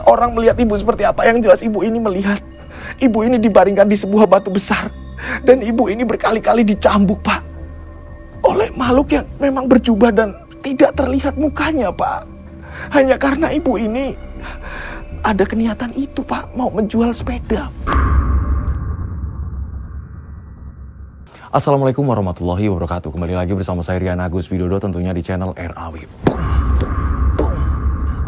orang melihat ibu seperti apa. Yang jelas ibu ini melihat ibu ini dibaringkan di sebuah batu besar. Dan ibu ini berkali-kali dicambuk, Pak, oleh makhluk yang memang berjubah dan tidak terlihat mukanya, Pak. Hanya karena ibu ini ada keniatan itu, Pak, mau menjual sepeda. Assalamualaikum warahmatullahi wabarakatuh. Kembali lagi bersama saya Rian Agus Widodo, tentunya di channel RAW.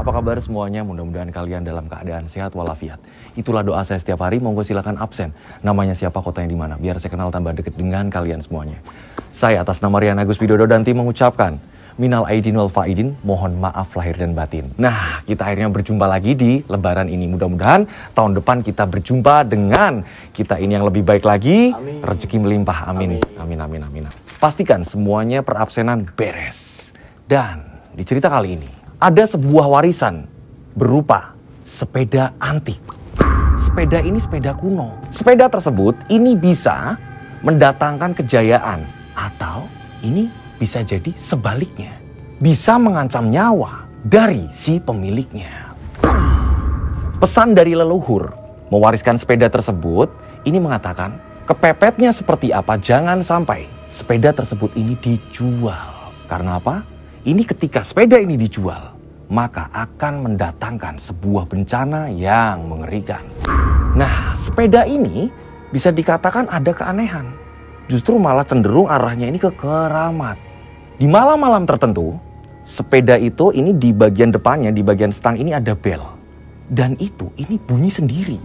Apa kabar semuanya? Mudah-mudahan kalian dalam keadaan sehat walafiat. Itulah doa saya setiap hari. Monggo silakan absen. Namanya siapa, kotanya di mana, biar saya kenal tambah dekat dengan kalian semuanya. Saya atas nama Rian Agus Widodo dan tim mengucapkan minal aidin wal faidin, mohon maaf lahir dan batin. Nah, kita akhirnya berjumpa lagi di lebaran ini. Mudah-mudahan tahun depan kita berjumpa dengan kita ini yang lebih baik lagi. Amin. Rezeki melimpah. Amin. Amin, amin, amin. Pastikan semuanya perabsenan beres. Dan di cerita kali ini ada sebuah warisan berupa sepeda antik. Sepeda ini sepeda kuno. Sepeda tersebut ini bisa mendatangkan kejayaan, atau ini bisa jadi sebaliknya, bisa mengancam nyawa dari si pemiliknya. Pesan dari leluhur mewariskan sepeda tersebut ini mengatakan, kepepetnya seperti apa jangan sampai sepeda tersebut ini dijual. Karena apa? Ini ketika sepeda ini dijual, maka akan mendatangkan sebuah bencana yang mengerikan. Nah, sepeda ini bisa dikatakan ada keanehan. Justru malah cenderung arahnya ini ke keramat. Di malam-malam tertentu, sepeda itu ini di bagian depannya, di bagian stang ini ada bel. Dan itu ini bunyi sendiri.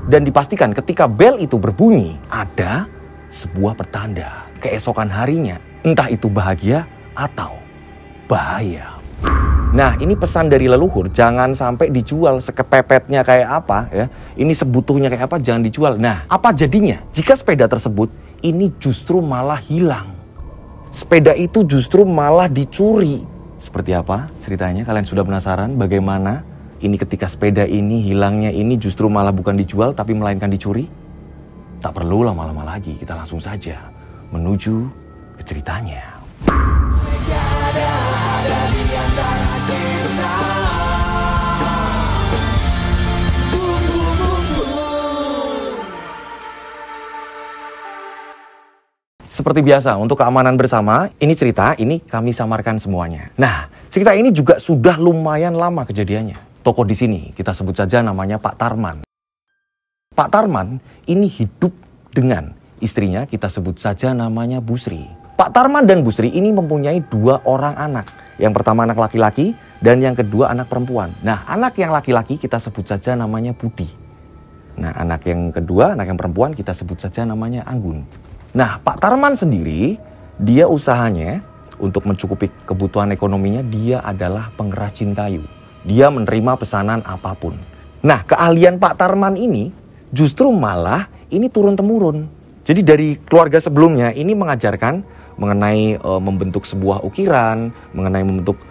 Dan dipastikan ketika bel itu berbunyi, ada sebuah pertanda keesokan harinya. Entah itu bahagia atau bahaya. Nah, ini pesan dari leluhur, jangan sampai dijual sekepepetnya kayak apa ya. Ini sebutuhnya kayak apa, jangan dijual. Nah, apa jadinya jika sepeda tersebut ini justru malah hilang? Sepeda itu justru malah dicuri. Seperti apa ceritanya? Kalian sudah penasaran bagaimana ini ketika sepeda ini hilangnya ini justru malah bukan dijual tapi melainkan dicuri? Tak perlu lama-lama lagi, kita langsung saja menuju ke ceritanya. Seperti biasa, untuk keamanan bersama, ini cerita, ini kami samarkan semuanya. Nah, cerita ini juga sudah lumayan lama kejadiannya. Tokoh di sini, kita sebut saja namanya Pak Tarman. Pak Tarman ini hidup dengan istrinya, kita sebut saja namanya Bu Sri. Pak Tarman dan Bu Sri ini mempunyai 2 orang anak. Yang pertama anak laki-laki, dan yang kedua anak perempuan. Nah, anak yang laki-laki kita sebut saja namanya Budi. Nah, anak yang kedua, anak yang perempuan kita sebut saja namanya Anggun. Nah, Pak Tarman sendiri, dia usahanya untuk mencukupi kebutuhan ekonominya, dia adalah pengrajin kayu. Dia menerima pesanan apapun. Nah, keahlian Pak Tarman ini justru malah ini turun-temurun. Jadi dari keluarga sebelumnya ini mengajarkan mengenai membentuk sebuah ukiran, mengenai membentuk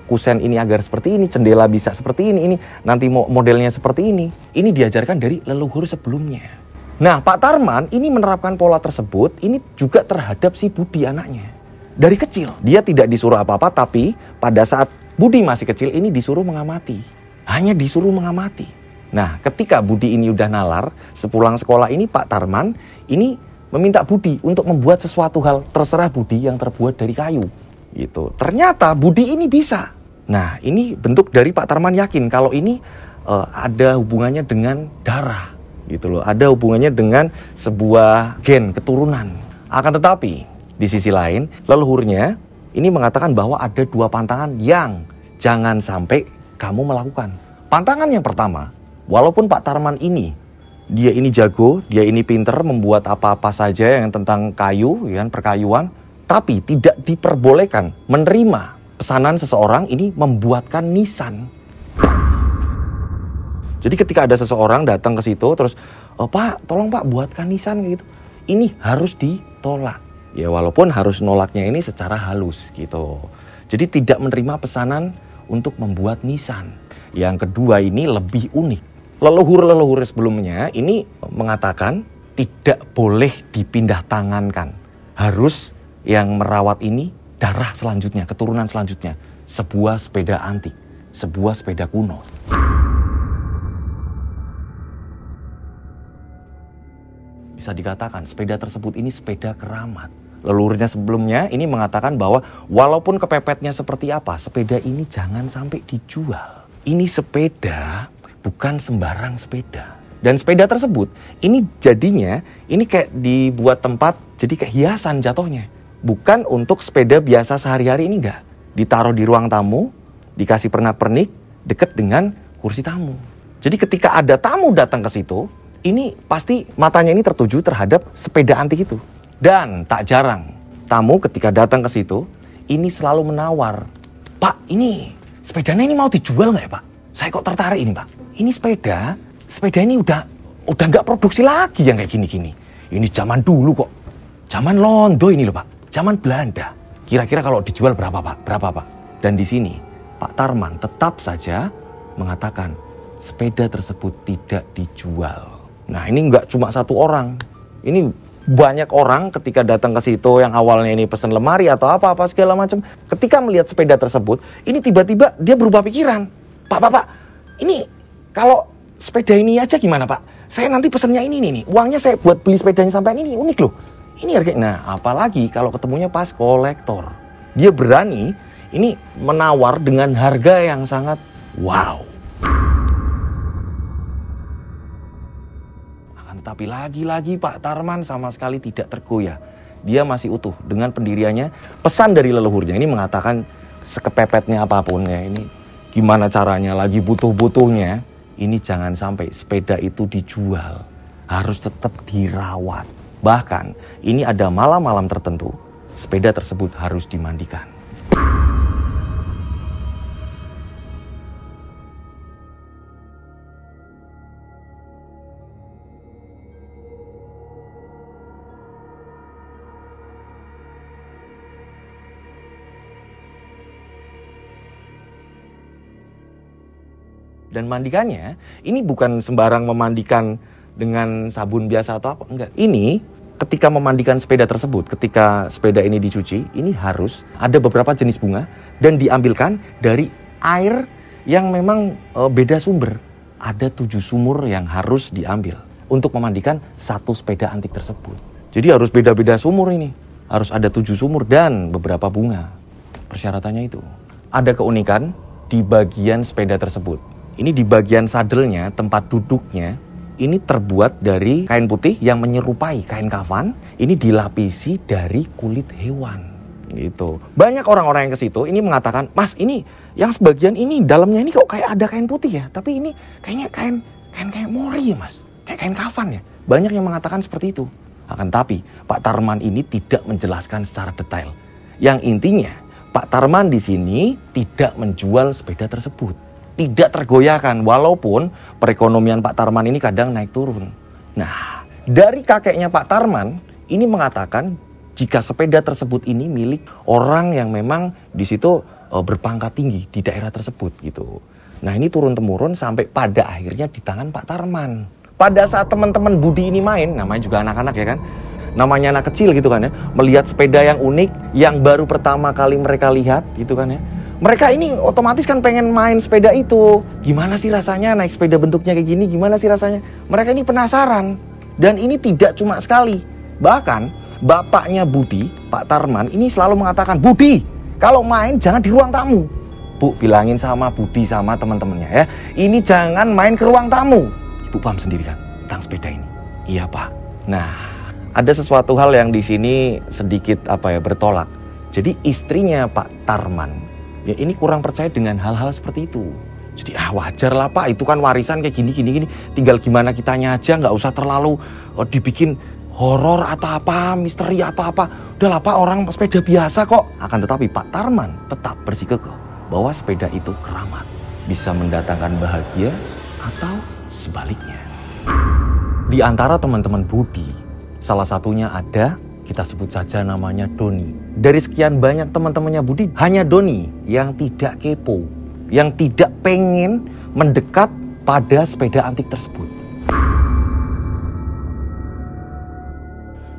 kusen ini agar seperti ini, jendela bisa seperti ini nanti modelnya seperti ini. Ini diajarkan dari leluhur sebelumnya. Nah, Pak Tarman ini menerapkan pola tersebut ini juga terhadap si Budi anaknya. Dari kecil, dia tidak disuruh apa-apa, tapi pada saat Budi masih kecil ini disuruh mengamati. Hanya disuruh mengamati. Nah, ketika Budi ini udah nalar, sepulang sekolah ini Pak Tarman ini meminta Budi untuk membuat sesuatu hal, terserah Budi yang terbuat dari kayu. Gitu. Ternyata Budi ini bisa. Nah, ini bentuk dari Pak Tarman yakin kalau ini ada hubungannya dengan darah. Gitu loh, ada hubungannya dengan sebuah gen keturunan. Akan tetapi di sisi lain leluhurnya ini mengatakan bahwa ada 2 pantangan yang jangan sampai kamu melakukan. Pantangan yang pertama, walaupun Pak Tarman ini dia ini jago, dia ini pinter membuat apa-apa saja yang tentang kayu, ya, perkayuan, tapi tidak diperbolehkan menerima pesanan seseorang ini membuatkan nisan. Jadi ketika ada seseorang datang ke situ terus, Pak, tolong Pak buatkan nisan gitu. Ini harus ditolak. Ya walaupun harus nolaknya ini secara halus gitu. Jadi tidak menerima pesanan untuk membuat nisan. Yang kedua ini lebih unik. Leluhur-leluhur sebelumnya ini mengatakan tidak boleh dipindah tangankan. Harus yang merawat ini darah selanjutnya, keturunan selanjutnya. Sebuah sepeda antik, sebuah sepeda kuno. Bisa dikatakan sepeda tersebut ini sepeda keramat. Leluhurnya sebelumnya ini mengatakan bahwa walaupun kepepetnya seperti apa, sepeda ini jangan sampai dijual. Ini sepeda bukan sembarang sepeda. Dan sepeda tersebut ini jadinya ini kayak dibuat tempat jadi kayak hiasan jatuhnya. Bukan untuk sepeda biasa sehari-hari, ini enggak. Ditaruh di ruang tamu, dikasih pernak-pernik dekat dengan kursi tamu. Jadi ketika ada tamu datang ke situ, ini pasti matanya ini tertuju terhadap sepeda antik itu. Dan tak jarang tamu ketika datang ke situ, ini selalu menawar, "Pak, ini sepedanya ini mau dijual nggak ya, Pak? Saya kok tertarik ini, Pak. Ini sepeda ini udah nggak produksi lagi yang kayak gini-gini. Ini zaman dulu kok. Zaman Londo ini loh, Pak. Zaman Belanda. Kira-kira kalau dijual berapa, Pak? Berapa, Pak?" Dan di sini Pak Tarman tetap saja mengatakan sepeda tersebut tidak dijual. Nah, ini nggak cuma satu orang. Ini banyak orang ketika datang ke situ yang awalnya ini pesan lemari atau apa-apa segala macam. Ketika melihat sepeda tersebut, ini tiba-tiba dia berubah pikiran. Pak, ini kalau sepeda ini aja gimana, Pak? Saya nanti pesannya ini nih. Uangnya saya buat beli sepedanya sampai ini unik loh. Ini harganya. Nah, apalagi kalau ketemunya pas kolektor. Dia berani ini menawar dengan harga yang sangat wow. Tapi lagi-lagi Pak Tarman sama sekali tidak tergoyah. Dia masih utuh dengan pendiriannya. Pesan dari leluhurnya ini mengatakan sekepepetnya apapun ya, ini gimana caranya lagi butuh-butuhnya, ini jangan sampai sepeda itu dijual. Harus tetap dirawat. Bahkan ini ada malam-malam tertentu sepeda tersebut harus dimandikan. Dan mandikannya, ini bukan sembarang memandikan dengan sabun biasa atau apa, enggak. Ini ketika memandikan sepeda tersebut, ketika sepeda ini dicuci, ini harus ada beberapa jenis bunga dan diambilkan dari air yang memang beda sumber. Ada 7 sumur yang harus diambil untuk memandikan satu sepeda antik tersebut. Jadi harus beda-beda sumur ini. Harus ada 7 sumur dan beberapa bunga. Persyaratannya itu. Ada keunikan di bagian sepeda tersebut. Ini di bagian sadelnya, tempat duduknya, ini terbuat dari kain putih yang menyerupai kain kafan. Ini dilapisi dari kulit hewan. Gitu. Banyak orang-orang yang ke situ ini mengatakan, "Mas, ini yang sebagian ini dalamnya ini kok kayak ada kain putih ya, tapi ini kayaknya kain kayak mori ya, Mas. Kayak kain kafan ya." Banyak yang mengatakan seperti itu. Akan tapi Pak Tarman ini tidak menjelaskan secara detail. Yang intinya, Pak Tarman di sini tidak menjual sepeda tersebut. Tidak tergoyahkan, walaupun perekonomian Pak Tarman ini kadang naik turun. Nah, dari kakeknya Pak Tarman ini mengatakan jika sepeda tersebut ini milik orang yang memang di situ berpangkat tinggi di daerah tersebut gitu. Nah, ini turun-temurun sampai pada akhirnya di tangan Pak Tarman. Pada saat teman-teman Budi ini main, namanya juga anak-anak ya kan, namanya anak kecil gitu kan ya, melihat sepeda yang unik, yang baru pertama kali mereka lihat gitu kan ya. Mereka ini otomatis kan pengen main sepeda itu. Gimana sih rasanya naik sepeda bentuknya kayak gini? Gimana sih rasanya? Mereka ini penasaran. Dan ini tidak cuma sekali. Bahkan bapaknya Budi, Pak Tarman, ini selalu mengatakan, "Budi, kalau main jangan di ruang tamu." Bu, bilangin sama Budi sama teman-temannya ya. Ini jangan main ke ruang tamu. Ibu paham sendiri kan tentang sepeda ini? Iya, Pak. Nah, ada sesuatu hal yang di sini sedikit bertolak. Jadi istrinya Pak Tarman ya ini kurang percaya dengan hal-hal seperti itu. Jadi wajar lah Pak, itu kan warisan kayak gini. Tinggal gimana kitanya aja, nggak usah terlalu dibikin horor atau apa, misteri atau apa. Udahlah Pak, orang sepeda biasa kok. Akan tetapi Pak Tarman tetap bersikukuh bahwa sepeda itu keramat. Bisa mendatangkan bahagia atau sebaliknya. Di antara teman-teman Budi, salah satunya ada, kita sebut saja namanya Doni. Dari sekian banyak teman-temannya Budi, hanya Doni yang tidak kepo, yang tidak pengen mendekat pada sepeda antik tersebut.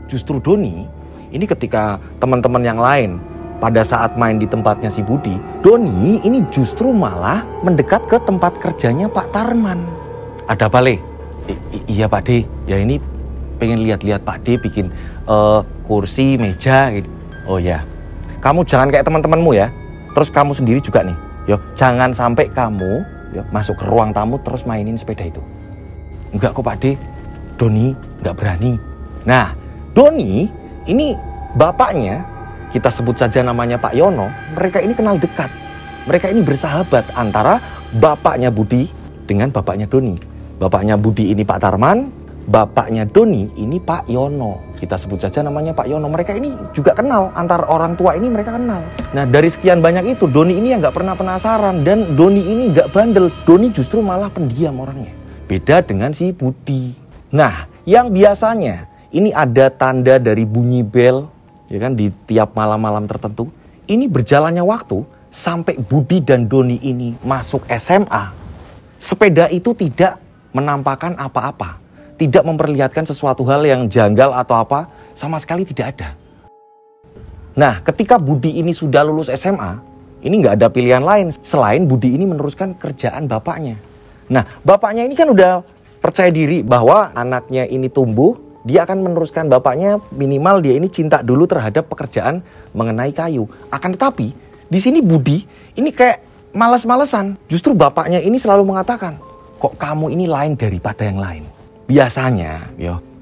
Justru Doni, ini ketika teman-teman yang lain pada saat main di tempatnya si Budi, Doni ini justru malah mendekat ke tempat kerjanya Pak Tarman. Ada apa, Le? Iya Pak D, ya ini pengen lihat-lihat Pak D bikin kursi, meja gitu. Oh ya, kamu jangan kayak teman-temanmu ya. Terus kamu sendiri juga nih, yo jangan sampai kamu masuk ke ruang tamu terus mainin sepeda itu. Enggak kok Pak D, Doni enggak berani. Nah, Doni ini bapaknya, kita sebut saja namanya Pak Yono. Mereka ini kenal dekat. Mereka ini bersahabat antara bapaknya Budi dengan bapaknya Doni. Bapaknya Budi ini Pak Tarman, bapaknya Doni ini Pak Yono. Kita sebut saja namanya Pak Yono. Mereka ini juga kenal, antar orang tua ini mereka kenal. Nah, dari sekian banyak itu, Doni ini yang nggak pernah penasaran. Dan Doni ini nggak bandel. Doni justru malah pendiam orangnya. Beda dengan si Budi. Nah, yang biasanya ini ada tanda dari bunyi bel, ya kan, di tiap malam-malam tertentu. Ini berjalannya waktu sampai Budi dan Doni ini masuk SMA. Sepeda itu tidak menampakkan apa-apa. Tidak memperlihatkan sesuatu hal yang janggal atau apa, sama sekali tidak ada. Nah, ketika Budi ini sudah lulus SMA, ini nggak ada pilihan lain selain Budi ini meneruskan kerjaan bapaknya. Nah, bapaknya ini kan udah percaya diri bahwa anaknya ini tumbuh, dia akan meneruskan bapaknya, minimal dia ini cinta dulu terhadap pekerjaan mengenai kayu. Akan tetapi, di sini Budi ini kayak malas-malesan. Justru bapaknya ini selalu mengatakan, kok kamu ini lain daripada yang lain. Biasanya,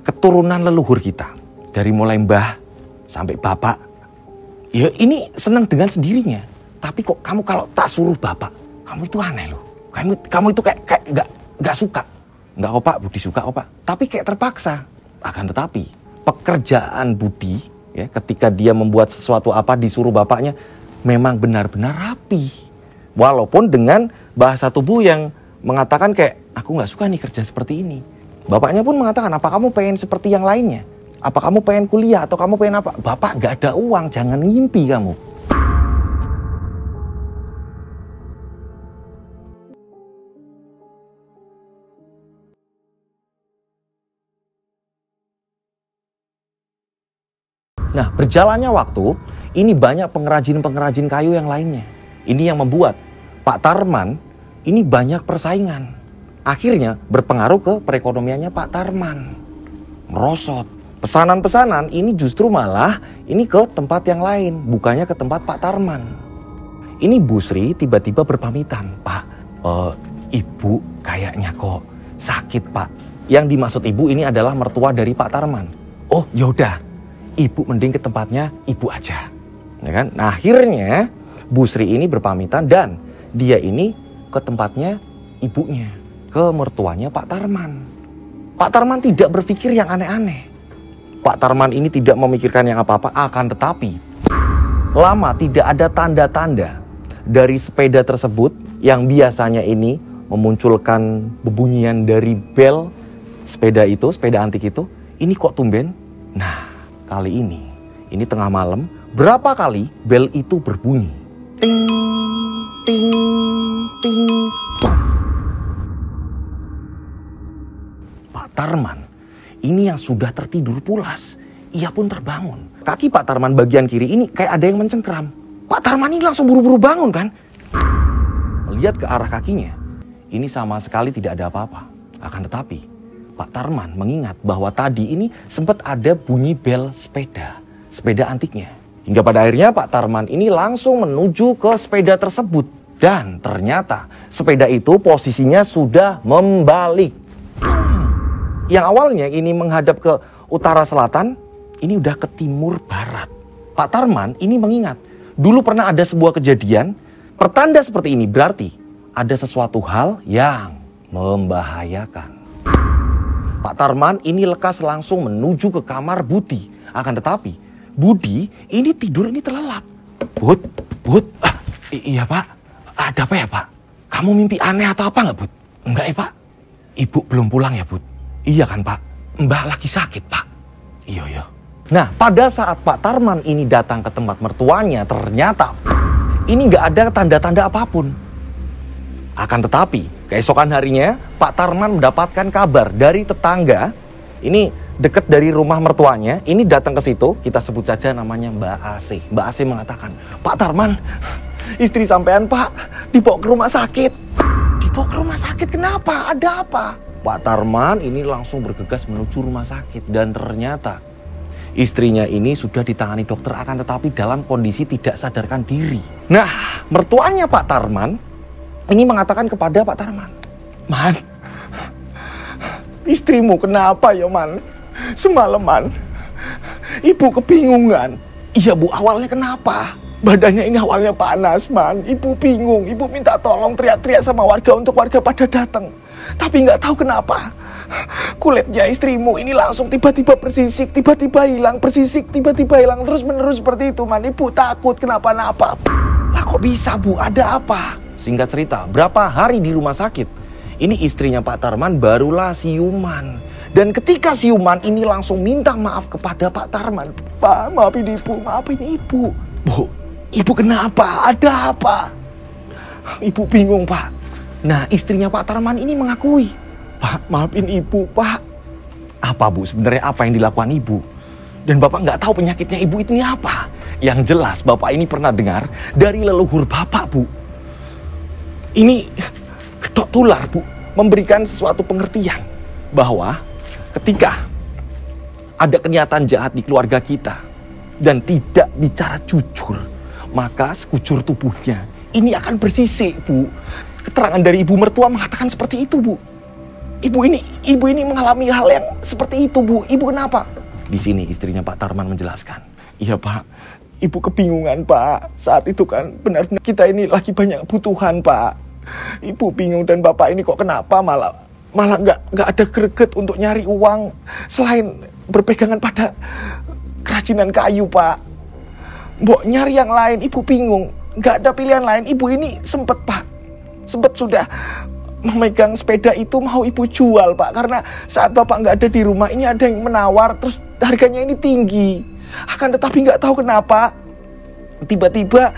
keturunan leluhur kita, dari mulai mbah sampai bapak, ini senang dengan sendirinya. Tapi kok kamu kalau tak suruh bapak, kamu itu aneh loh. Kamu itu kayak nggak suka. Nggak kok Pak, Budi suka kok Pak. Tapi kayak terpaksa. Akan tetapi, pekerjaan Budi, ketika dia membuat sesuatu apa disuruh bapaknya, memang benar-benar rapi. Walaupun dengan bahasa tubuh yang mengatakan kayak, aku nggak suka nih kerja seperti ini. Bapaknya pun mengatakan, apa kamu pengen seperti yang lainnya? Apa kamu pengen kuliah atau kamu pengen apa? Bapak nggak ada uang, jangan ngimpi kamu. Nah, berjalannya waktu, ini banyak pengrajin-pengrajin kayu yang lainnya. Ini yang membuat Pak Tarman ini banyak persaingan. Akhirnya berpengaruh ke perekonomiannya Pak Tarman. Merosot. Pesanan-pesanan ini justru malah ini ke tempat yang lain, bukannya ke tempat Pak Tarman. Ini Bu Sri tiba-tiba berpamitan, Pak, ibu kayaknya kok sakit Pak. Yang dimaksud ibu ini adalah mertua dari Pak Tarman. Oh yaudah, ibu mending ke tempatnya ibu aja. Ya kan? Nah, akhirnya Bu Sri ini berpamitan dan dia ini ke tempatnya ibunya, ke mertuanya Pak Tarman. Pak Tarman tidak berpikir yang aneh-aneh. Pak Tarman ini tidak memikirkan yang apa-apa, akan tetapi lama tidak ada tanda-tanda dari sepeda tersebut yang biasanya ini memunculkan bebunyian dari bel sepeda itu, sepeda antik itu. Ini kok tumben? Nah, kali ini tengah malam, berapa kali bel itu berbunyi? Ting, ting, ting, pum. Pak Tarman ini yang sudah tertidur pulas, ia pun terbangun. Kaki Pak Tarman bagian kiri ini kayak ada yang mencengkram. Pak Tarman ini langsung buru-buru bangun kan? Melihat ke arah kakinya, ini sama sekali tidak ada apa-apa. Akan tetapi, Pak Tarman mengingat bahwa tadi ini sempat ada bunyi bel sepeda antiknya. Hingga pada akhirnya Pak Tarman ini langsung menuju ke sepeda tersebut. Dan ternyata sepeda itu posisinya sudah membalik. Yang awalnya ini menghadap ke utara selatan, ini udah ke timur barat. Pak Tarman ini mengingat, dulu pernah ada sebuah kejadian, pertanda seperti ini berarti ada sesuatu hal yang membahayakan. Pak Tarman ini lekas langsung menuju ke kamar Budi. Akan tetapi, Budi ini tidur ini terlelap. Bud, iya Pak, ada apa ya Pak? Kamu mimpi aneh atau apa nggak Bud? Enggak ya Pak, Ibu belum pulang ya Bud? Iya kan Pak, Mbak lagi sakit Pak. Iya. Nah, pada saat Pak Tarman ini datang ke tempat mertuanya, ternyata ini nggak ada tanda-tanda apapun. Akan tetapi, keesokan harinya Pak Tarman mendapatkan kabar dari tetangga. Ini dekat dari rumah mertuanya. Ini datang ke situ, kita sebut saja namanya Mbak Asih. Mbak Asih mengatakan, Pak Tarman, istri sampean Pak dibawa ke rumah sakit. Dibawa ke rumah sakit kenapa? Ada apa? Pak Tarman ini langsung bergegas menuju rumah sakit. Dan ternyata istrinya ini sudah ditangani dokter, akan tetapi dalam kondisi tidak sadarkan diri. Nah, mertuanya Pak Tarman ini mengatakan kepada Pak Tarman, "Man, istrimu kenapa ya, Man? Semalaman ibu kebingungan." "Iya, Bu, awalnya kenapa? Badannya ini awalnya panas, Man. Ibu bingung, ibu minta tolong, teriak-teriak sama warga untuk warga pada datang. Tapi nggak tahu kenapa kulitnya istrimu ini langsung tiba-tiba bersisik, tiba-tiba hilang, bersisik, tiba-tiba hilang, terus-menerus seperti itu, Man. Ibu takut kenapa-napa." "Lah kok bisa, Bu? Ada apa?" Singkat cerita, berapa hari di rumah sakit, ini istrinya Pak Tarman barulah siuman. Dan ketika siuman ini langsung minta maaf kepada Pak Tarman. "Pak, maafin ibu, maafin ibu." "Bu, ibu kenapa? Ada apa?" "Ibu bingung, Pak." Nah, istrinya Pak Tarman ini mengakui, "Pak, maafin ibu, Pak." "Apa, Bu? Sebenarnya apa yang dilakukan ibu? Dan Bapak nggak tahu penyakitnya ibu ini apa?" Yang jelas Bapak ini pernah dengar dari leluhur Bapak, Bu. Ini kedok tular, Bu, memberikan sesuatu pengertian bahwa ketika ada kenyataan jahat di keluarga kita dan tidak bicara jujur, maka sekujur tubuhnya ini akan bersisik, Bu. Keterangan dari ibu mertua mengatakan seperti itu, Bu. Ibu ini mengalami hal yang seperti itu, Bu. "Ibu kenapa?" Di sini istrinya Pak Tarman menjelaskan, "Iya, Pak. Ibu kebingungan, Pak. Saat itu kan benar-benar kita ini lagi banyak kebutuhan, Pak. Ibu bingung dan Bapak ini kok kenapa malah nggak ada greget untuk nyari uang selain berpegangan pada kerajinan kayu, Pak. Mbok nyari yang lain, ibu bingung. Nggak ada pilihan lain. Ibu ini sempet, Pak. Sempet sudah memegang sepeda itu mau ibu jual, Pak. Karena saat Bapak nggak ada di rumah ini ada yang menawar, terus harganya ini tinggi. Akan tetapi nggak tahu kenapa tiba-tiba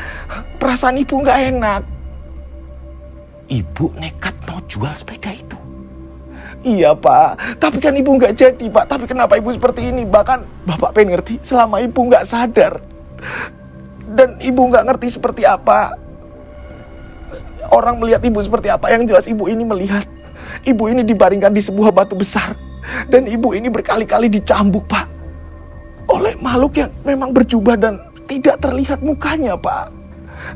perasaan ibu nggak enak. Ibu nekat mau jual sepeda itu." "Iya, Pak. Tapi kan ibu nggak jadi, Pak. Tapi kenapa ibu seperti ini? Bahkan Bapak pengen ngerti selama ibu nggak sadar. Dan ibu nggak ngerti seperti apa orang melihat ibu seperti apa. Yang jelas ibu ini melihat ibu ini dibaringkan di sebuah batu besar. Dan ibu ini berkali-kali dicambuk, Pak, oleh makhluk yang memang berjubah dan tidak terlihat mukanya, Pak.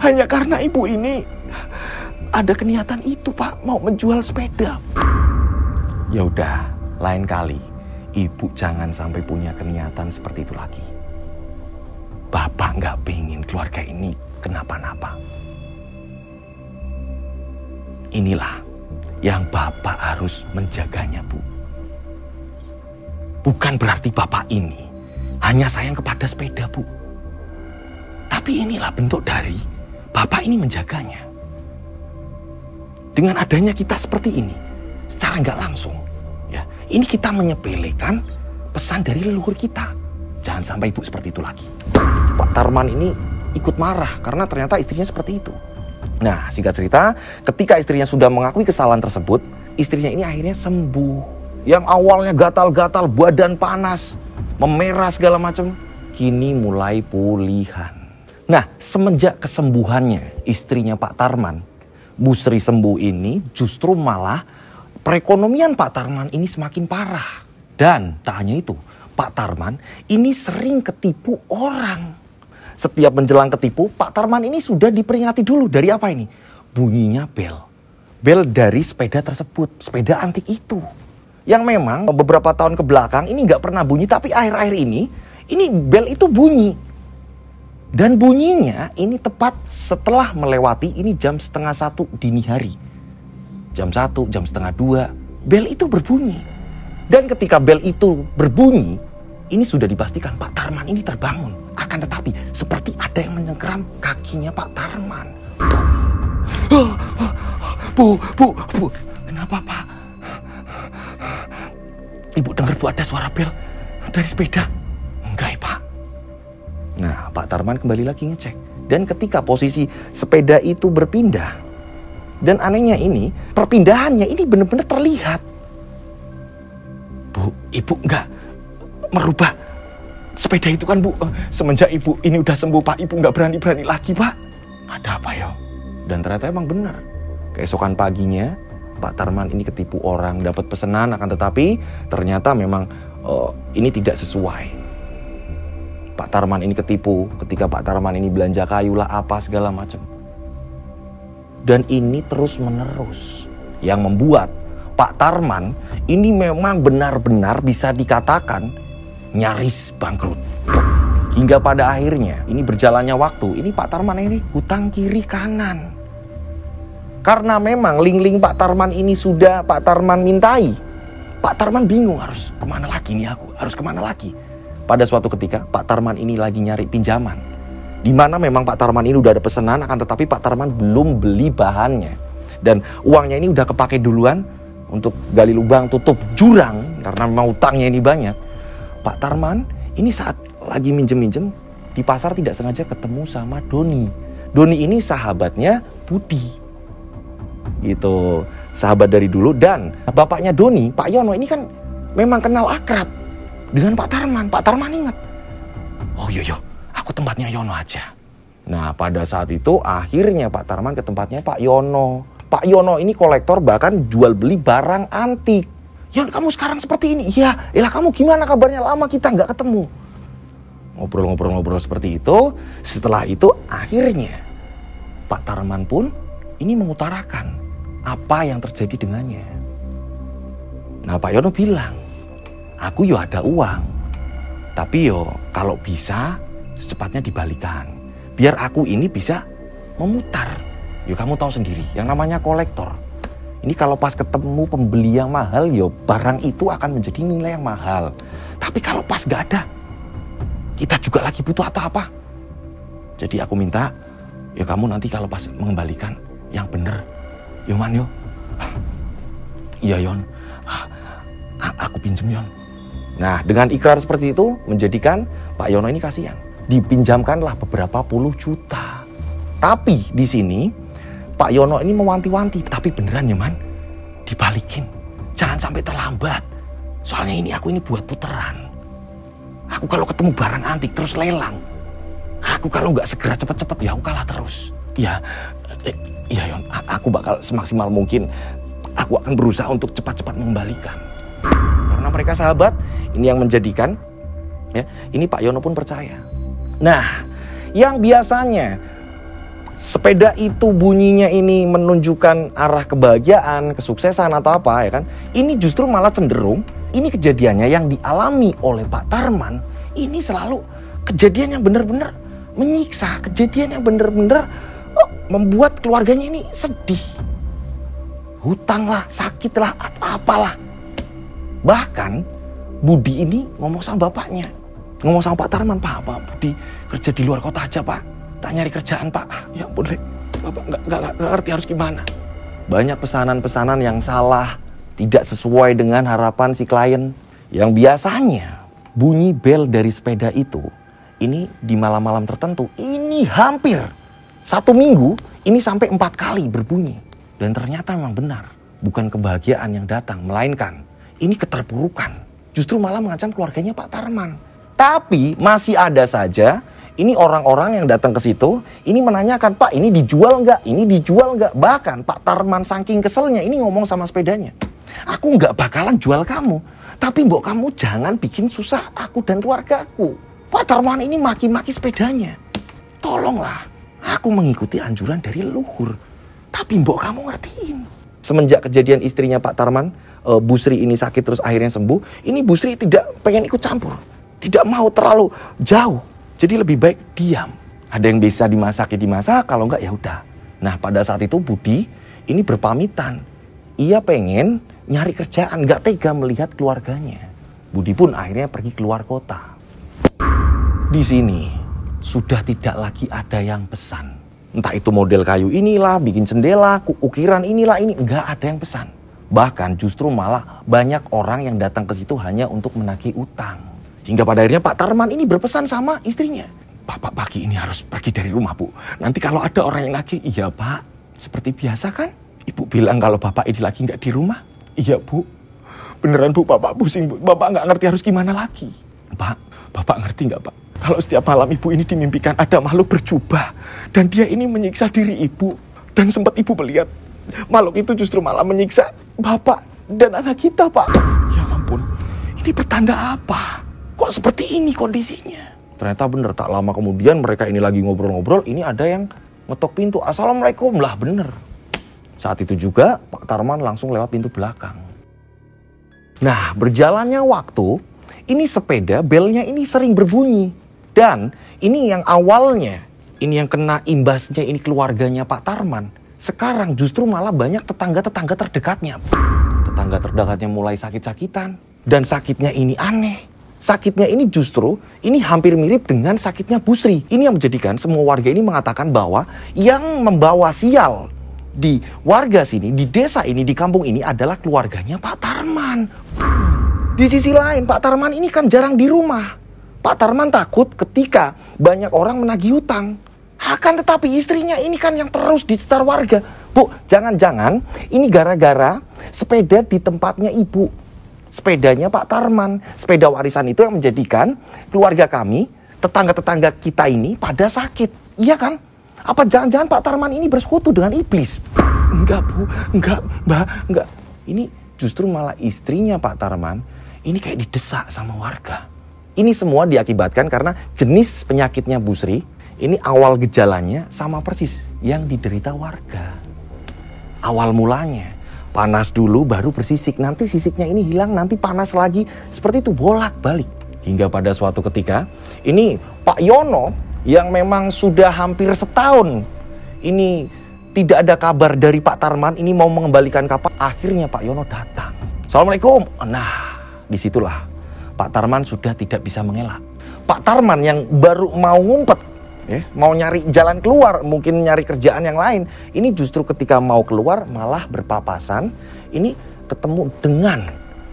Hanya karena ibu ini ada keniatan itu, Pak, mau menjual sepeda." Ya udah, lain kali ibu jangan sampai punya keniatan seperti itu lagi. Bapak nggak pengen keluarga ini kenapa-napa. Inilah yang Bapak harus menjaganya, Bu. Bukan berarti Bapak ini hanya sayang kepada sepeda, Bu. Tapi inilah bentuk dari Bapak ini menjaganya. Dengan adanya kita seperti ini, secara nggak langsung, ya, ini kita menyepelekan pesan dari leluhur kita. Jangan sampai ibu seperti itu lagi. Pak Tarman ini ikut marah karena ternyata istrinya seperti itu. Nah, singkat cerita, ketika istrinya sudah mengakui kesalahan tersebut, istrinya ini akhirnya sembuh. Yang awalnya gatal-gatal, badan panas, memerah segala macam, kini mulai pulihan. Nah, semenjak kesembuhannya istrinya Pak Tarman, Bu Sri sembuh ini, justru malah perekonomian Pak Tarman ini semakin parah. Dan tak hanya itu, Pak Tarman ini sering ketipu orang. Setiap menjelang ketipu, Pak Tarman ini sudah diperingati dulu. Dari apa ini? Bunyinya bel. Bel dari sepeda tersebut, sepeda antik itu. Yang memang beberapa tahun ke belakang ini nggak pernah bunyi, tapi akhir-akhir ini bel itu bunyi. Dan bunyinya ini tepat setelah melewati ini jam 12:30 dini hari. Jam 1, jam 1:30, bel itu berbunyi. Dan ketika bel itu berbunyi, ini sudah dipastikan Pak Tarman ini terbangun. Akan tetapi seperti ada yang menyengkeram kakinya Pak Tarman. Bu, kenapa, Pak? Ibu dengar, Bu, ada suara bel dari sepeda. Enggak, ya, Pak. Nah, Pak Tarman kembali lagi ngecek. Dan ketika posisi sepeda itu berpindah, dan anehnya ini, perpindahannya ini benar-benar terlihat. Bu, ibu enggak merubah sepeda itu kan, Bu? Semenjak ibu ini udah sembuh, Pak, ibu nggak berani-berani lagi, Pak. Ada apa ya? Dan ternyata emang benar. Keesokan paginya, Pak Tarman ini ketipu orang, dapat pesanan, akan tetapi ternyata memang ini tidak sesuai. Pak Tarman ini ketipu ketika Pak Tarman ini belanja kayu lah apa segala macam. Dan ini terus menerus yang membuat Pak Tarman ini memang benar-benar bisa dikatakan nyaris bangkrut. Hingga pada akhirnya ini berjalannya waktu, ini Pak Tarman ini hutang kiri kanan. Karena memang link-link Pak Tarman ini sudah Pak Tarman mintai. Pak Tarman bingung harus kemana lagi nih aku, harus kemana lagi. Pada suatu ketika Pak Tarman ini lagi nyari pinjaman. Di mana memang Pak Tarman ini udah ada pesanan, akan tetapi Pak Tarman belum beli bahannya. Dan uangnya ini udah kepake duluan untuk gali lubang tutup jurang karena memang utangnya ini banyak. Pak Tarman ini saat lagi minjem-minjem di pasar tidak sengaja ketemu sama Doni. Doni ini sahabatnya Budi. Gitu, sahabat dari dulu. Dan bapaknya Doni, Pak Yono ini kan memang kenal akrab dengan Pak Tarman. Pak Tarman ingat, oh iya, aku tempatnya Yono aja. Nah pada saat itu akhirnya Pak Tarman ke tempatnya Pak Yono. Pak Yono ini kolektor bahkan jual beli barang antik. Yon, kamu sekarang seperti ini. Iya, elah kamu gimana kabarnya, lama kita nggak ketemu. Ngobrol-ngobrol seperti itu. Setelah itu akhirnya Pak Tarman pun ini mengutarakan apa yang terjadi dengannya. Nah Pak Yono bilang, aku yo ada uang, tapi yo kalau bisa secepatnya dibalikan, biar aku ini bisa memutar. Yo kamu tahu sendiri, yang namanya kolektor. Ini kalau pas ketemu pembeli yang mahal, yo barang itu akan menjadi nilai yang mahal. Tapi kalau pas gak ada, kita juga lagi butuh atau apa. Jadi aku minta, ya kamu nanti kalau pas mengembalikan yang bener. Yo man yo. Iya Yon. Aku pinjem Yon. Nah dengan ikrar seperti itu menjadikan Pak Yono ini kasihan. Dipinjamkanlah beberapa puluh juta. Tapi di sini Pak Yono ini mewanti-wanti. Tapi beneran ya man, dibalikin. Jangan sampai terlambat. Soalnya ini aku ini buat puteran. Aku kalau ketemu barang antik terus lelang. Aku kalau nggak segera cepet-cepet ya aku kalah terus. Ya, iya Yon, aku bakal semaksimal mungkin. Aku akan berusaha untuk cepat-cepat mengembalikan. Karena mereka sahabat, ini yang menjadikan, ya, ini Pak Yono pun percaya. Nah, yang biasanya sepeda itu bunyinya ini menunjukkan arah kebahagiaan, kesuksesan atau apa ya kan? Ini justru malah cenderung, ini kejadiannya yang dialami oleh Pak Tarman, ini selalu kejadian yang benar-benar menyiksa, kejadian yang benar-benar membuat keluarganya ini sedih. Hutang lah, sakit lah, atau apalah. Bahkan Budi ini ngomong sama bapaknya, ngomong sama Pak Tarman, Pak Budi kerja di luar kota aja Pak, tak nyari kerjaan Pak. Ya ampun, Bapak nggak ngerti harus gimana. Banyak pesanan-pesanan yang salah, tidak sesuai dengan harapan si klien. Yang biasanya bunyi bel dari sepeda itu, ini di malam-malam tertentu, ini hampir 1 minggu, ini sampai 4 kali berbunyi. Dan ternyata memang benar, bukan kebahagiaan yang datang, melainkan ini keterpurukan. Justru malah mengancam keluarganya Pak Tarman. Tapi masih ada saja, ini orang-orang yang datang ke situ, ini menanyakan, Pak ini dijual nggak? Ini dijual nggak? Bahkan Pak Tarman saking keselnya, ini ngomong sama sepedanya, aku nggak bakalan jual kamu, tapi mbok kamu jangan bikin susah aku dan keluargaku. Pak Tarman ini maki-maki sepedanya. Tolonglah, aku mengikuti anjuran dari leluhur, tapi mbok kamu ngertiin. Semenjak kejadian istrinya Pak Tarman, Bu Sri ini sakit terus akhirnya sembuh, ini Bu Sri tidak pengen ikut campur, tidak mau terlalu jauh. Jadi lebih baik diam. Ada yang bisa dimasak ya dimasak, kalau enggak ya udah. Nah pada saat itu Budi ini berpamitan. Ia pengen nyari kerjaan, enggak tega melihat keluarganya. Budi pun akhirnya pergi keluar kota. Di sini sudah tidak lagi ada yang pesan. Entah itu model kayu inilah, bikin jendela, ukiran inilah, ini enggak ada yang pesan. Bahkan justru malah banyak orang yang datang ke situ hanya untuk menagih utang. Hingga pada akhirnya Pak Tarman ini berpesan sama istrinya, Bapak pagi ini harus pergi dari rumah Bu. Nanti kalau ada orang yang nagih, iya Pak, seperti biasa kan? Ibu bilang kalau Bapak ini lagi nggak di rumah. Iya Bu, beneran Bu, Bapak pusing Bu. Bapak nggak ngerti harus gimana lagi. Pak, Bapak ngerti nggak Pak? Kalau setiap malam Ibu ini dimimpikan ada makhluk berjubah. Dan dia ini menyiksa diri Ibu. Dan sempat Ibu melihat makhluk itu justru malah menyiksa bapak dan anak kita, Pak. Ya ampun, ini pertanda apa? Kok seperti ini kondisinya? Ternyata bener, tak lama kemudian mereka ini lagi ngobrol-ngobrol, ini ada yang ngetok pintu. Assalamualaikum, lah bener. Saat itu juga Pak Tarman langsung lewat pintu belakang. Nah, berjalannya waktu, ini sepeda belnya ini sering berbunyi. Dan ini yang awalnya, ini yang kena imbasnya ini keluarganya Pak Tarman. Sekarang justru malah banyak tetangga-tetangga terdekatnya. Tetangga terdekatnya mulai sakit-sakitan. Dan sakitnya ini aneh. Sakitnya ini justru, ini hampir mirip dengan sakitnya Bu Sri. Ini yang menjadikan semua warga ini mengatakan bahwa yang membawa sial di warga sini, di desa ini, di kampung ini adalah keluarganya Pak Tarman. Di sisi lain, Pak Tarman ini kan jarang di rumah. Pak Tarman takut ketika banyak orang menagih hutang. Akan tetapi istrinya ini kan yang terus dicecar warga. Bu, jangan-jangan ini gara-gara sepeda di tempatnya ibu. Sepedanya Pak Tarman, sepeda warisan itu yang menjadikan keluarga kami, tetangga-tetangga kita ini pada sakit. Iya kan? Apa jangan-jangan Pak Tarman ini bersekutu dengan iblis? Enggak, Bu. Enggak, Mbak. Enggak. Ini justru malah istrinya Pak Tarman ini kayak didesak sama warga. Ini semua diakibatkan karena jenis penyakitnya Bu Sri, ini awal gejalanya sama persis yang diderita warga. Awal mulanya panas dulu baru bersisik, nanti sisiknya ini hilang, nanti panas lagi, seperti itu bolak-balik. Hingga pada suatu ketika, ini Pak Yono yang memang sudah hampir setahun ini tidak ada kabar dari Pak Tarman, ini mau mengembalikan kapal. Akhirnya Pak Yono datang. Assalamualaikum. Nah, disitulah Pak Tarman sudah tidak bisa mengelak. Pak Tarman yang baru mau ngumpet, mau nyari jalan keluar, mungkin nyari kerjaan yang lain. Ini justru ketika mau keluar malah berpapasan. Ini ketemu dengan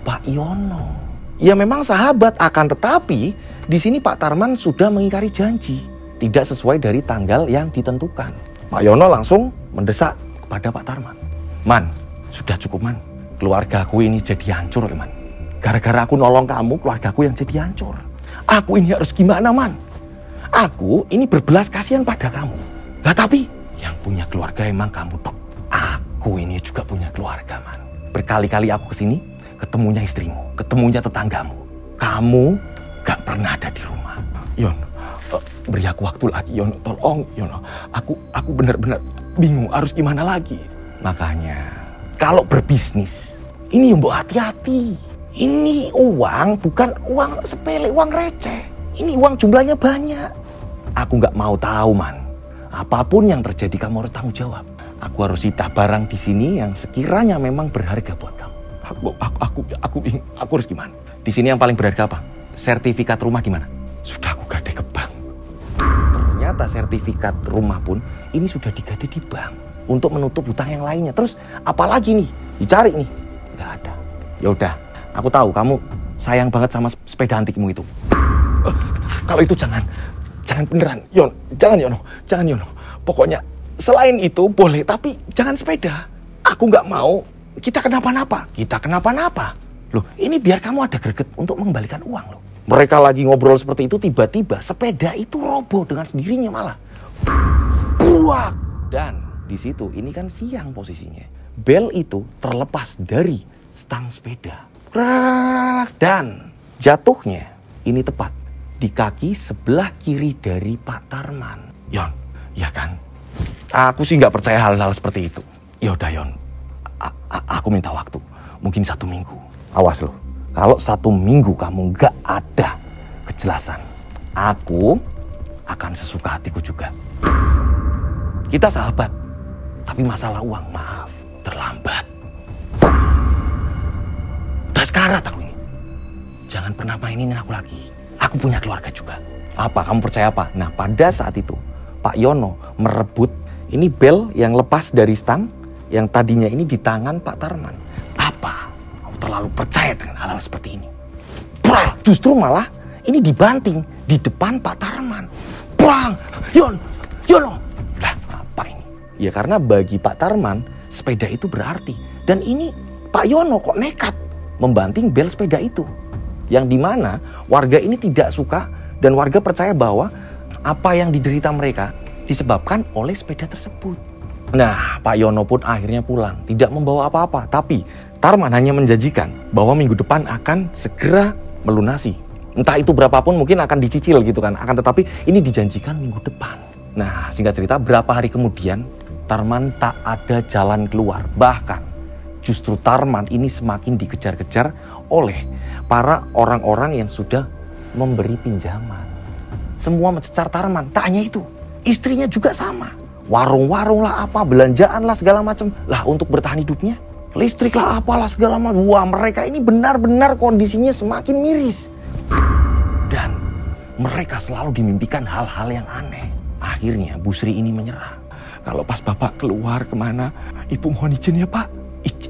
Pak Yono. Ya memang sahabat, akan tetapi di sini Pak Tarman sudah mengingkari janji, tidak sesuai dari tanggal yang ditentukan. Pak Yono langsung mendesak kepada Pak Tarman. Man, sudah cukup man. Keluargaku ini jadi hancur ya man. Gara-gara aku nolong kamu, keluargaku yang jadi hancur. Aku ini harus gimana man? Aku ini berbelas kasihan pada kamu. Lah tapi yang punya keluarga emang kamu tok. Aku ini juga punya keluarga man. Berkali-kali aku kesini, ketemunya istrimu, ketemunya tetanggamu. Kamu gak pernah ada di rumah. Yon, beri aku waktu lagi Yon, tolong Yon. Aku benar-benar bingung harus gimana lagi. Makanya kalau berbisnis ini mbok hati-hati. Ini uang bukan uang sepele, uang receh. Ini uang jumlahnya banyak. Aku gak mau tahu man. Apapun yang terjadi kamu harus tanggung jawab. Aku harus sita barang di sini yang sekiranya memang berharga buat kamu. Aku harus gimana? Di sini yang paling berharga apa? Sertifikat rumah gimana? Sudah aku gade ke bank. Ternyata sertifikat rumah pun ini sudah digade di bank untuk menutup hutang yang lainnya. Terus apalagi nih? Dicari nih. Gak ada. Ya udah, aku tahu kamu sayang banget sama sepeda antikmu itu. Kalau itu jangan beneran, Yon. Jangan Yono. Pokoknya selain itu boleh, tapi jangan sepeda. Aku nggak mau kita kenapa-napa. Loh, ini biar kamu ada greget untuk mengembalikan uang loh. Mereka lagi ngobrol seperti itu, tiba-tiba sepeda itu roboh dengan sendirinya malah. Buak! Dan di situ ini kan siang posisinya. Bel itu terlepas dari stang sepeda. Dan jatuhnya ini tepat di kaki sebelah kiri dari Pak Tarman. Yon, ya kan? Aku sih nggak percaya hal-hal seperti itu. Yaudah Yon, aku minta waktu. Mungkin 1 minggu. Awas loh, kalau 1 minggu kamu nggak ada kejelasan, aku akan sesuka hatiku juga. Kita sahabat, tapi masalah uang, maaf, terlambat. Udah sekarat aku ini. Jangan pernah mainin aku lagi. Aku punya keluarga juga. Apa, kamu percaya apa? Nah, pada saat itu, Pak Yono merebut ini bel yang lepas dari stang, yang tadinya ini di tangan Pak Tarman. Apa? Kamu terlalu percaya dengan hal-hal seperti ini. Brah, justru malah ini dibanting di depan Pak Tarman. Brang, Yono. Lah, apa ini? Ya karena bagi Pak Tarman, sepeda itu berarti. Dan ini Pak Yono kok nekat membanting bel sepeda itu. Yang dimana warga ini tidak suka dan warga percaya bahwa apa yang diderita mereka disebabkan oleh sepeda tersebut. Nah, Pak Yono pun akhirnya pulang, tidak membawa apa-apa. Tapi Tarman hanya menjanjikan bahwa minggu depan akan segera melunasi. Entah itu berapapun mungkin akan dicicil gitu kan. Akan tetapi ini dijanjikan minggu depan. Nah, singkat cerita berapa hari kemudian Tarman tak ada jalan keluar. Bahkan justru Tarman ini semakin dikejar-kejar oleh para orang-orang yang sudah memberi pinjaman. Semua mencecar Tarman, tak hanya itu. Istrinya juga sama. Warung-warung lah apa, belanjaan lah segala macam. Lah untuk bertahan hidupnya, listrik lah apalah segala macam. Wah, mereka ini benar-benar kondisinya semakin miris. Dan mereka selalu dimimpikan hal-hal yang aneh. Akhirnya Bu Sri ini menyerah. Kalau pas Bapak keluar kemana, Ibu mohon izin ya Pak.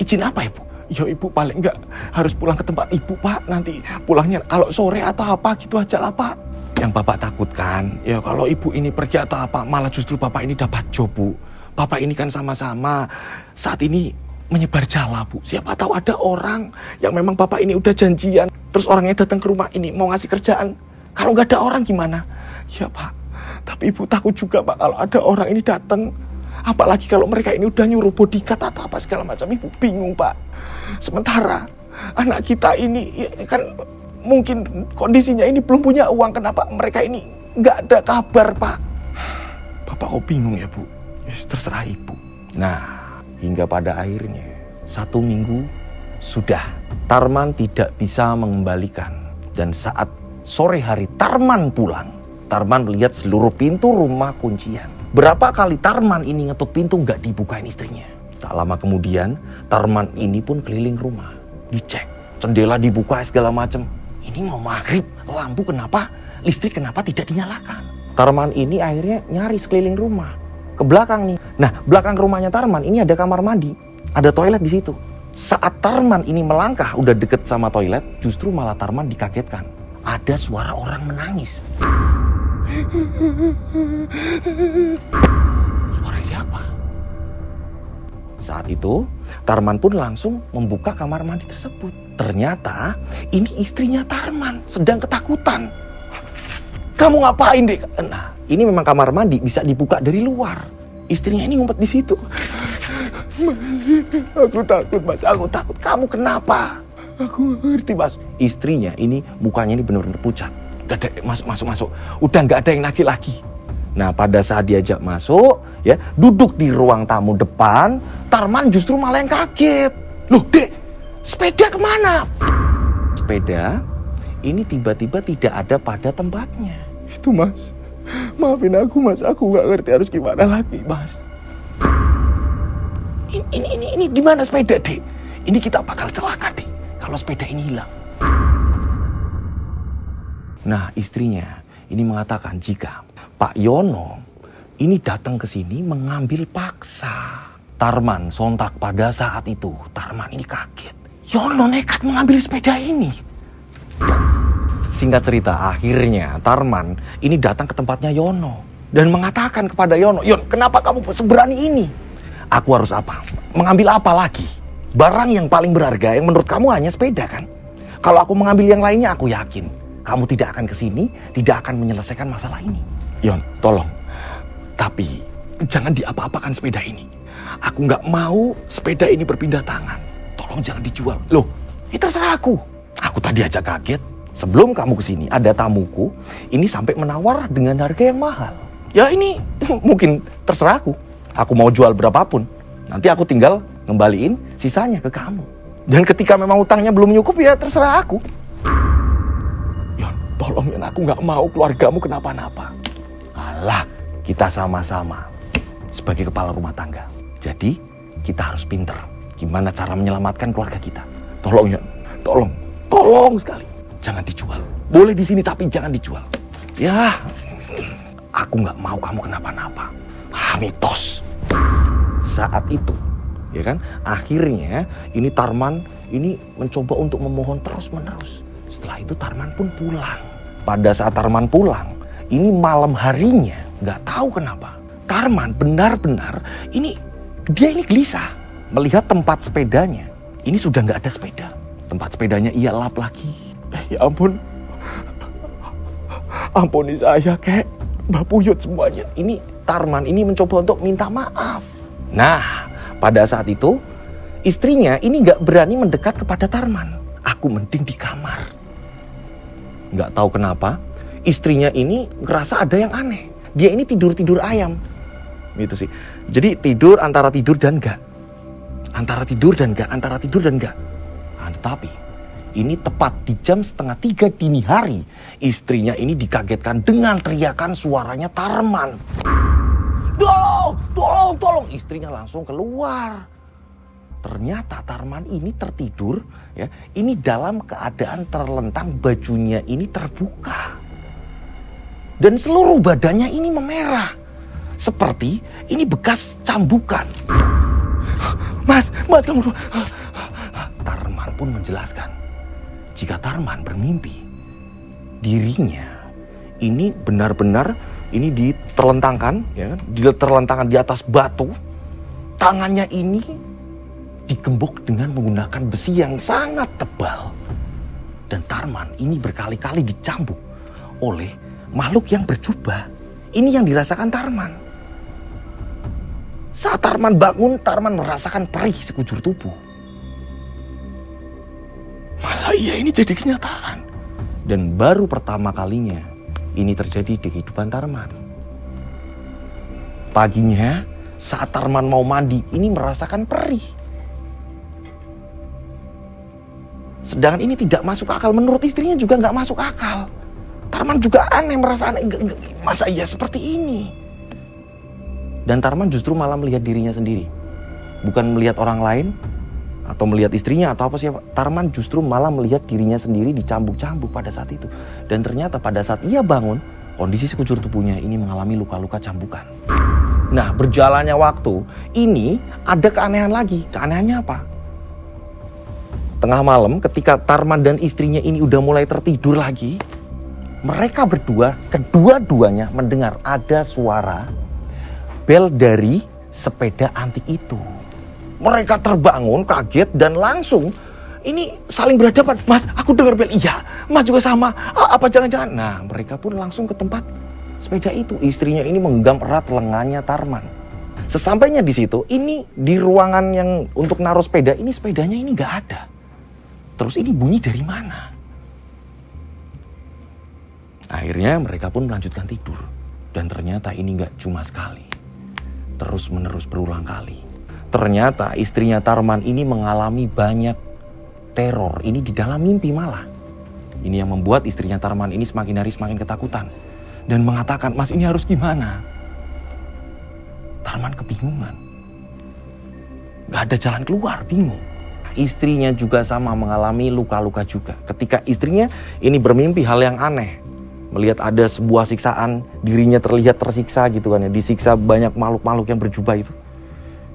Izin apa ya Bu? Ya Ibu paling enggak harus pulang ke tempat Ibu Pak. Nanti pulangnya kalau sore atau apa gitu aja lah Pak. Yang Bapak takutkan, ya kalau Ibu ini pergi atau apa, malah justru Bapak ini dapat job Bu. Bapak ini kan sama-sama saat ini menyebar jala Bu. Siapa tahu ada orang yang memang Bapak ini udah janjian, terus orangnya datang ke rumah ini mau ngasih kerjaan. Kalau nggak ada orang gimana? Ya Pak, tapi Ibu takut juga Pak kalau ada orang ini datang. Apalagi kalau mereka ini udah nyuruh bodyguard atau apa segala macam. Ibu bingung Pak. Sementara anak kita ini ya kan mungkin kondisinya ini belum punya uang. Kenapa mereka ini nggak ada kabar Pak? Bapak kok bingung ya Bu? Ya, terserah Ibu. Nah, hingga pada akhirnya 1 minggu sudah Tarman tidak bisa mengembalikan. Dan saat sore hari Tarman pulang, Tarman melihat seluruh pintu rumah kuncian. Berapa kali Tarman ini ngetuk pintu nggak dibukain istrinya. Tak lama kemudian Tarman ini pun keliling rumah, dicek jendela dibuka segala macam. Ini mau maghrib, lampu kenapa, listrik kenapa tidak dinyalakan? Tarman ini akhirnya nyari sekeliling rumah, ke belakang nih. Nah, belakang rumahnya Tarman ini ada kamar mandi, ada toilet di situ. Saat Tarman ini melangkah, udah deket sama toilet, justru malah Tarman dikagetkan. Ada suara orang menangis. Suara siapa? Saat itu, Tarman pun langsung membuka kamar mandi tersebut. Ternyata ini istrinya Tarman sedang ketakutan. Kamu ngapain dek? Nah, ini memang kamar mandi bisa dibuka dari luar. Istrinya ini ngumpet di situ. Aku takut Mas, aku takut. Kamu kenapa? Aku ngerti Mas. Istrinya ini mukanya ini benar-benar pucat. Udah masuk. Udah nggak ada yang nagih lagi. Nah, pada saat diajak masuk, ya duduk di ruang tamu depan, Tarman justru malah yang kaget. Loh, Dek, sepeda kemana? Sepeda ini tiba-tiba tidak ada pada tempatnya. Itu Mas, maafin aku Mas, aku nggak ngerti harus gimana lagi Mas. Ini di mana sepeda Dek? Ini kita bakal celaka Dek kalau sepeda ini hilang. Nah, istrinya ini mengatakan jika Pak Yono ini datang ke sini mengambil paksa. Tarman sontak pada saat itu. Tarman ini kaget. Yono nekat mengambil sepeda ini. Singkat cerita, akhirnya Tarman ini datang ke tempatnya Yono. Dan mengatakan kepada Yono, Yon, kenapa kamu seberani ini? Aku harus apa? Mengambil apa lagi? Barang yang paling berharga yang menurut kamu hanya sepeda kan? Kalau aku mengambil yang lainnya, aku yakin kamu tidak akan kesini, tidak akan menyelesaikan masalah ini. Yon, tolong. Tapi jangan diapa-apakan sepeda ini. Aku nggak mau sepeda ini berpindah tangan. Tolong jangan dijual. Loh, itu terserah aku. Aku tadi aja kaget. Sebelum kamu kesini, ada tamuku. Ini sampai menawar dengan harga yang mahal. Ya ini mungkin terserah aku. Aku mau jual berapapun. Nanti aku tinggal ngembaliin sisanya ke kamu. Dan ketika memang utangnya belum cukup, ya terserah aku. Yon, tolong Yon, aku nggak mau keluargamu kenapa-napa. Alah, kita sama-sama sebagai kepala rumah tangga. Jadi kita harus pinter gimana cara menyelamatkan keluarga kita. Tolong Yon, tolong sekali. Jangan dijual. Boleh di sini tapi jangan dijual. Ya, aku nggak mau kamu kenapa-napa. Mitos. Saat itu, ya kan? Akhirnya ini Tarman ini mencoba untuk memohon terus-menerus. Setelah itu Tarman pun pulang. Pada saat Tarman pulang, ini malam harinya nggak tahu kenapa Tarman benar-benar dia ini gelisah melihat tempat sepedanya. Ini sudah nggak ada sepeda. Tempat sepedanya ia lap lagi. Ya ampun. Ampuni saya kek. Mbak Puyut semuanya. Ini Tarman ini mencoba untuk minta maaf. Nah, pada saat itu istrinya ini nggak berani mendekat kepada Tarman. Aku mending di kamar. Nggak tahu kenapa, istrinya ini ngerasa ada yang aneh. Dia ini tidur-tidur ayam. Gitu sih. Jadi tidur antara tidur dan enggak. Antara tidur dan enggak, antara tidur dan enggak. Nah, tetapi ini tepat di jam 2:30 dini hari, istrinya ini dikagetkan dengan teriakan suaranya Tarman. Tolong, tolong, tolong. Istrinya langsung keluar. Ternyata Tarman ini tertidur, ya. Ini dalam keadaan terlentang, bajunya ini terbuka. Dan seluruh badannya ini memerah. Seperti ini bekas cambukan. Mas kamu. Tarman pun menjelaskan, jika Tarman bermimpi, dirinya ini benar-benar ini diterlentangkan, ya, diterlentangkan di atas batu. Tangannya ini digembok dengan menggunakan besi yang sangat tebal. Dan Tarman ini berkali-kali dicambuk oleh makhluk yang berjubah. Ini yang dirasakan Tarman. Saat Tarman bangun, Tarman merasakan perih sekujur tubuh. Masa iya ini jadi kenyataan? Dan baru pertama kalinya ini terjadi di kehidupan Tarman. Paginya, saat Tarman mau mandi, ini merasakan perih. Sedangkan ini tidak masuk akal. Menurut istrinya juga nggak masuk akal. Tarman juga aneh, merasa aneh. Masa iya seperti ini? Dan Tarman justru malah melihat dirinya sendiri. Bukan melihat orang lain atau melihat istrinya atau apa sih. Tarman justru malah melihat dirinya sendiri dicambuk-cambuk pada saat itu. Dan ternyata pada saat ia bangun, kondisi sekujur tubuhnya ini mengalami luka-luka cambukan. Nah, berjalannya waktu, ini ada keanehan lagi. Keanehannya apa? Tengah malam ketika Tarman dan istrinya ini udah mulai tertidur lagi, mereka berdua, kedua-duanya mendengar ada suara bel dari sepeda antik itu. Mereka terbangun, kaget, dan langsung ini saling berhadapan. Mas, aku dengar bel. Iya, Mas juga sama. Apa jangan-jangan? Nah, mereka pun langsung ke tempat sepeda itu. Istrinya ini menggenggam erat lengannya Tarman. Sesampainya di situ, ini di ruangan yang untuk naruh sepeda, ini sepedanya ini nggak ada. Terus ini bunyi dari mana? Akhirnya mereka pun melanjutkan tidur. Dan ternyata ini nggak cuma sekali. Terus menerus berulang kali. Ternyata istrinya Tarman ini mengalami banyak teror. Ini di dalam mimpi malah. Ini yang membuat istrinya Tarman ini semakin hari semakin ketakutan. Dan mengatakan, Mas ini harus gimana? Tarman kebingungan. Gak ada jalan keluar, bingung. Istrinya juga sama mengalami luka-luka juga. Ketika istrinya ini bermimpi hal yang aneh. Melihat ada sebuah siksaan, dirinya terlihat tersiksa gitu kan ya. Disiksa banyak makhluk-makhluk yang berjubah itu.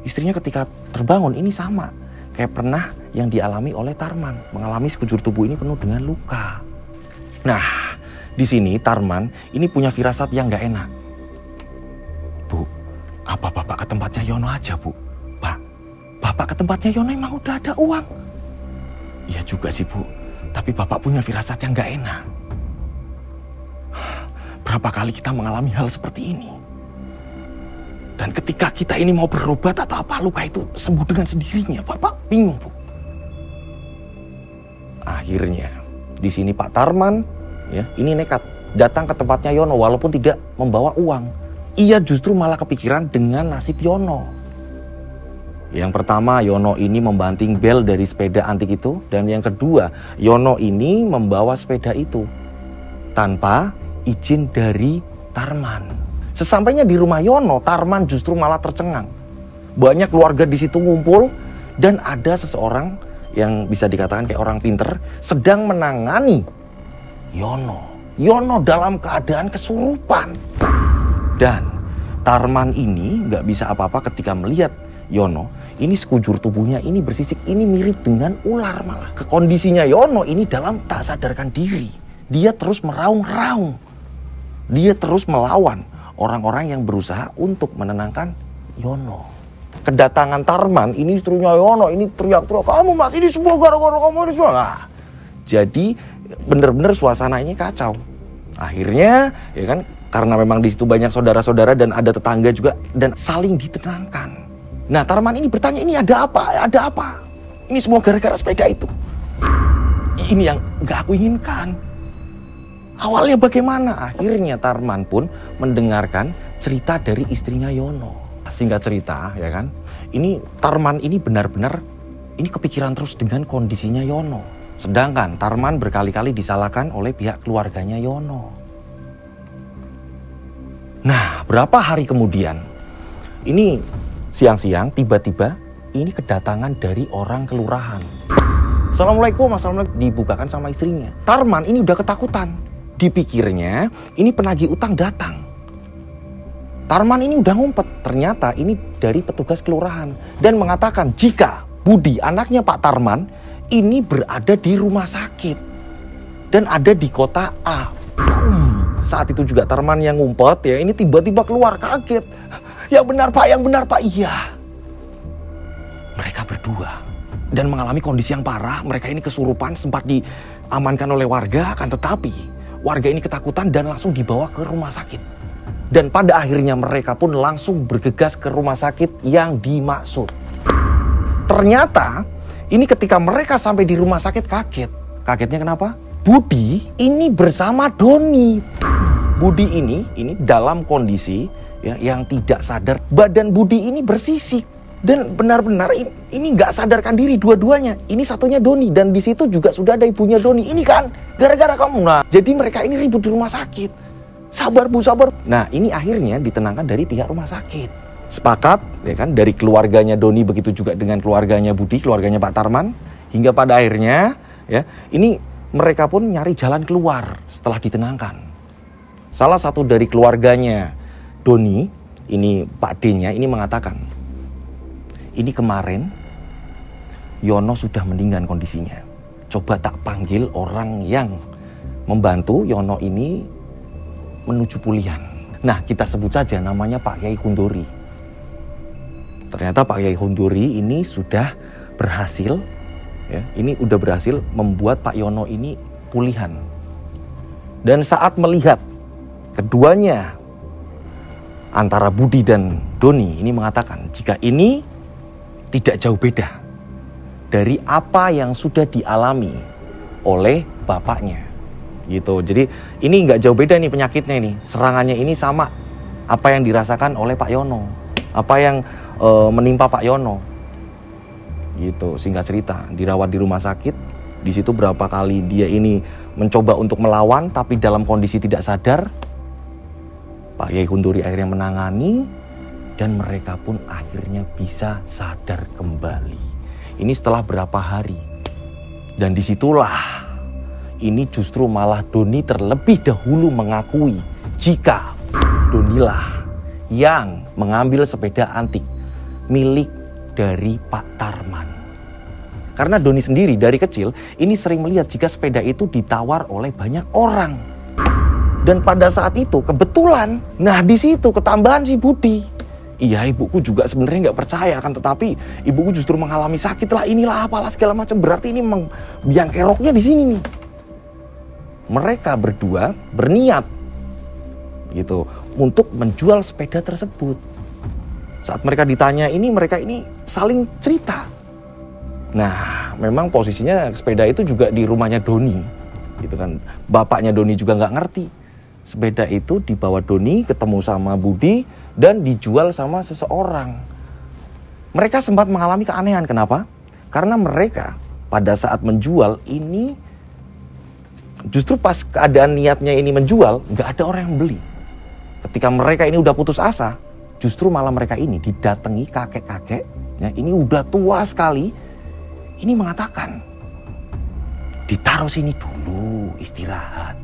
Istrinya ketika terbangun ini sama. Kayak pernah yang dialami oleh Tarman. Mengalami sekujur tubuh ini penuh dengan luka. Nah, di sini Tarman ini punya firasat yang gak enak. Bu, apa Bapak ke tempatnya Yono aja, Bu? Pak, Bapak ke tempatnya Yono emang udah ada uang. Iya juga sih, Bu. Tapi Bapak punya firasat yang gak enak. Berapa kali kita mengalami hal seperti ini. Dan ketika kita ini mau berobat atau apa, luka itu sembuh dengan sendirinya. Bapak bingung, Bu. Akhirnya, di sini Pak Tarman, ya, ini nekat datang ke tempatnya Yono walaupun tidak membawa uang. Ia justru malah kepikiran dengan nasib Yono. Yang pertama, Yono ini membanting bel dari sepeda antik itu. Dan yang kedua, Yono ini membawa sepeda itu tanpa izin dari Tarman. Sesampainya di rumah Yono, Tarman justru malah tercengang. Banyak keluarga di situ ngumpul dan ada seseorang yang bisa dikatakan kayak orang pinter sedang menangani Yono. Yono dalam keadaan kesurupan. Dan Tarman ini nggak bisa apa-apa ketika melihat Yono. Ini sekujur tubuhnya ini bersisik, ini mirip dengan ular malah. Kondisinya Yono ini dalam tak sadarkan diri. Dia terus meraung-raung. Dia terus melawan orang-orang yang berusaha untuk menenangkan Yono. Kedatangan Tarman, ini istrinya Yono, ini teriak-teriak, kamu Mas, ini semua gara-gara kamu ini semua. Nah, jadi benar-benar suasana ini kacau. Akhirnya, ya kan, karena memang di situ banyak saudara-saudara dan ada tetangga juga dan saling ditenangkan. Nah, Tarman ini bertanya, ini ada apa? Ada apa? Ini semua gara-gara sepeda itu. Ini yang gak aku inginkan. Awalnya bagaimana? Akhirnya Tarman pun mendengarkan cerita dari istrinya Yono. Singkat cerita, ya kan, ini Tarman ini benar-benar ini kepikiran terus dengan kondisinya Yono. Sedangkan Tarman berkali-kali disalahkan oleh pihak keluarganya Yono. Nah, berapa hari kemudian, ini siang-siang tiba-tiba ini kedatangan dari orang kelurahan. Assalamualaikum, dibukakan sama istrinya. Tarman ini udah ketakutan. Dipikirnya ini penagih utang datang. Tarman ini udah ngumpet. Ternyata ini dari petugas kelurahan. Dan mengatakan jika Budi, anaknya Pak Tarman, ini berada di rumah sakit. Dan ada di kota A. Saat itu juga Tarman yang ngumpet ya, ini tiba-tiba keluar kaget. Yang benar Pak, iya. Mereka berdua dan mengalami kondisi yang parah. Mereka ini kesurupan, sempat diamankan oleh warga, akan tetapi warga ini ketakutan dan langsung dibawa ke rumah sakit. Dan pada akhirnya mereka pun langsung bergegas ke rumah sakit yang dimaksud. Ternyata ini ketika mereka sampai di rumah sakit kaget. Kagetnya kenapa? Budi ini bersama Doni. Budi ini dalam kondisi ya, yang tidak sadar. Badan Budi ini bersisik. Dan benar-benar ini nggak sadarkan diri dua-duanya. Ini satunya Doni dan di situ juga sudah ada ibunya Doni. Ini kan gara-gara kamu. Nah, jadi mereka ini ribut di rumah sakit. Sabar Bu, sabar. Nah, ini akhirnya ditenangkan dari pihak rumah sakit. Sepakat ya kan, dari keluarganya Doni, begitu juga dengan keluarganya Budi, keluarganya Pak Tarman. Hingga pada akhirnya ya, ini mereka pun nyari jalan keluar setelah ditenangkan. Salah satu dari keluarganya Doni, ini Pak D-nya ini mengatakan, ini kemarin Yono sudah meninggal kondisinya. Coba tak panggil orang yang membantu Yono ini menuju pulihan. Nah, kita sebut saja namanya Pak Yai Hundori. Ternyata Pak Yai Hundori ini sudah berhasil, ya, ini udah berhasil membuat Pak Yono ini pulihan. Dan saat melihat keduanya, antara Budi dan Doni ini mengatakan jika ini tidak jauh beda dari apa yang sudah dialami oleh bapaknya gitu. Jadi ini nggak jauh beda nih penyakitnya ini, serangannya ini sama apa yang dirasakan oleh Pak Yono, apa yang menimpa Pak Yono gitu. Singkat cerita, dirawat di rumah sakit. Di situ berapa kali dia ini mencoba untuk melawan tapi dalam kondisi tidak sadar. Pak Yai Hundori akhirnya menangani dan mereka pun akhirnya bisa sadar kembali. Ini setelah berapa hari. Dan disitulah ini justru malah Doni terlebih dahulu mengakui jika Donilah yang mengambil sepeda antik milik dari Pak Tarman. Karena Doni sendiri dari kecil ini sering melihat jika sepeda itu ditawar oleh banyak orang. Dan pada saat itu kebetulan, nah di situ ketambahan si Budi. Iya, ibuku juga sebenarnya nggak percaya, kan, tetapi ibuku justru mengalami sakit lah, inilah apalah segala macam. Berarti ini biang keroknya di sini nih. Mereka berdua berniat gitu untuk menjual sepeda tersebut. Saat mereka ditanya ini, mereka ini saling cerita. Nah, memang posisinya sepeda itu juga di rumahnya Doni, gitu kan. Bapaknya Doni juga nggak ngerti. Sepeda itu dibawa Doni ketemu sama Budi dan dijual sama seseorang. Mereka sempat mengalami keanehan. Kenapa? Karena mereka pada saat menjual ini, justru pas keadaan niatnya ini menjual, nggak ada orang yang beli. Ketika mereka ini udah putus asa, justru malah mereka ini didatangi kakek-kakek, ya, ini udah tua sekali, ini mengatakan, ditaruh sini dulu, istirahat.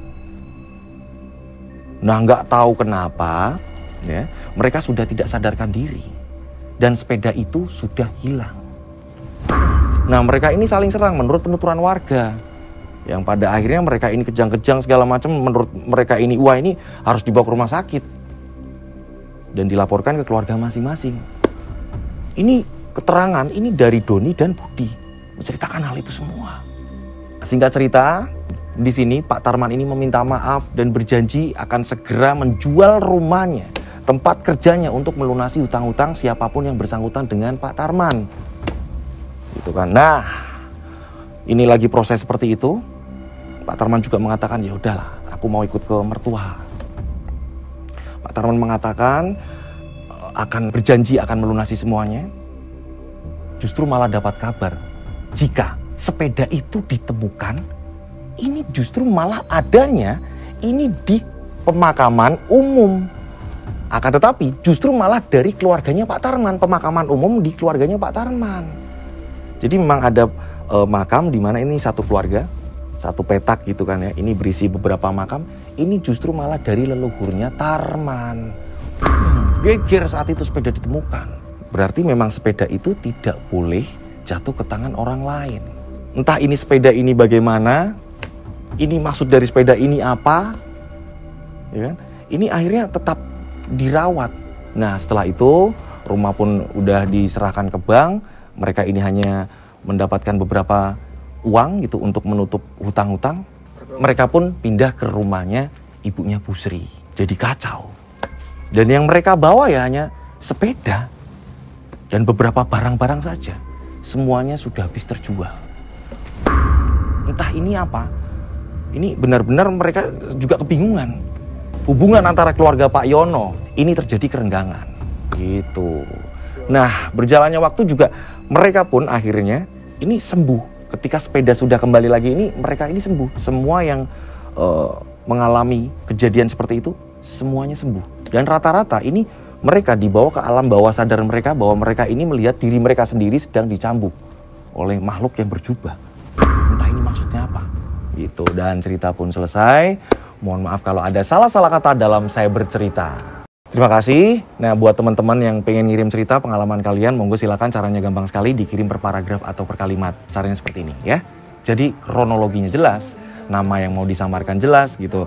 Nah, nggak tahu kenapa, ya, mereka sudah tidak sadarkan diri dan sepeda itu sudah hilang. Nah, mereka ini saling serang menurut penuturan warga, yang pada akhirnya mereka ini kejang-kejang segala macam. Menurut mereka ini, wah, ini harus dibawa ke rumah sakit dan dilaporkan ke keluarga masing-masing. Ini keterangan ini dari Doni dan Budi menceritakan hal itu semua. Singkat cerita, di sini Pak Tarman ini meminta maaf dan berjanji akan segera menjual rumahnya tempat kerjanya untuk melunasi hutang-hutang siapapun yang bersangkutan dengan Pak Tarman. Gitu kan. Nah, ini lagi proses seperti itu. Pak Tarman juga mengatakan, ya udahlah, aku mau ikut ke mertua. Pak Tarman mengatakan akan berjanji akan melunasi semuanya. Justru malah dapat kabar jika sepeda itu ditemukan, ini justru malah adanya ini di pemakaman umum. Akan tetapi justru malah dari keluarganya Pak Tarman, pemakaman umum di keluarganya Pak Tarman. Jadi memang ada makam di mana ini satu keluarga, satu petak gitu kan ya. Ini berisi beberapa makam. Ini justru malah dari leluhurnya Tarman. Geger saat itu sepeda ditemukan. Berarti memang sepeda itu tidak boleh jatuh ke tangan orang lain. Entah ini sepeda ini bagaimana, ini maksud dari sepeda ini apa, ya kan? Ini akhirnya tetap dirawat. Nah setelah itu rumah pun udah diserahkan ke bank. Mereka ini hanya mendapatkan beberapa uang gitu untuk menutup hutang-hutang. Mereka pun pindah ke rumahnya ibunya Bu Sri. Jadi kacau. Dan yang mereka bawa ya hanya sepeda dan beberapa barang-barang saja. Semuanya sudah habis terjual. Entah ini apa. Ini benar-benar mereka juga kebingungan. Hubungan antara keluarga Pak Yono ini terjadi kerenggangan. Gitu. Nah, berjalannya waktu juga mereka pun akhirnya ini sembuh. Ketika sepeda sudah kembali lagi ini, mereka ini sembuh. Semua yang mengalami kejadian seperti itu, semuanya sembuh. Dan rata-rata ini mereka dibawa ke alam bawah sadar mereka bahwa mereka ini melihat diri mereka sendiri sedang dicambuk oleh makhluk yang berjubah. Entah ini maksudnya apa. Gitu. Dan cerita pun selesai. Mohon maaf kalau ada salah-salah kata dalam saya bercerita. Terima kasih. Nah, buat teman-teman yang pengen ngirim cerita pengalaman kalian, monggo silakan, caranya gampang sekali, dikirim per paragraf atau per kalimat. Caranya seperti ini ya. Jadi kronologinya jelas, nama yang mau disamarkan jelas gitu.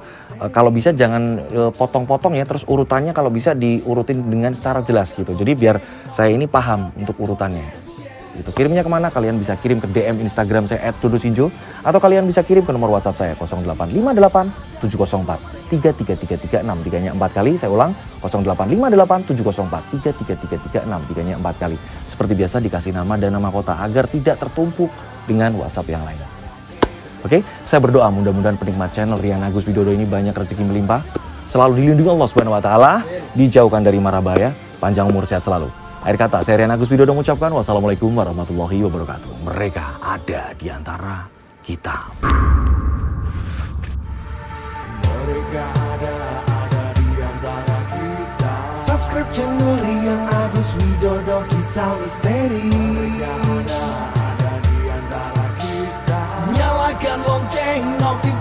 Kalau bisa jangan potong-potong ya, terus urutannya kalau bisa diurutin dengan secara jelas gitu. Jadi biar saya ini paham untuk urutannya. Gitu. Kirimnya kemana? Kalian bisa kirim ke DM Instagram saya @dodosinjo atau kalian bisa kirim ke nomor WhatsApp saya 0858 704 33336, 3-nya 4 kali. Saya ulang 0858 704 33336, 3-nya 4 kali. Seperti biasa dikasih nama dan nama kota agar tidak tertumpuk dengan WhatsApp yang lain. Oke, saya berdoa mudah-mudahan penikmat channel Rian Agus Widodo ini banyak rezeki melimpah, selalu dilindungi Allah Subhanahu wa taala, dijauhkan dari mara bahaya, panjang umur sehat selalu. Akhir kata, saya Rian Agus Widodo mengucapkan wassalamualaikum warahmatullahi wabarakatuh. Mereka ada di antara kita. Mereka ada di antara kita. Subscribe channel Rian Agus Widodo, kisah misteri. Mereka ada di antara kita. Nyalakan lonceng notifikasi.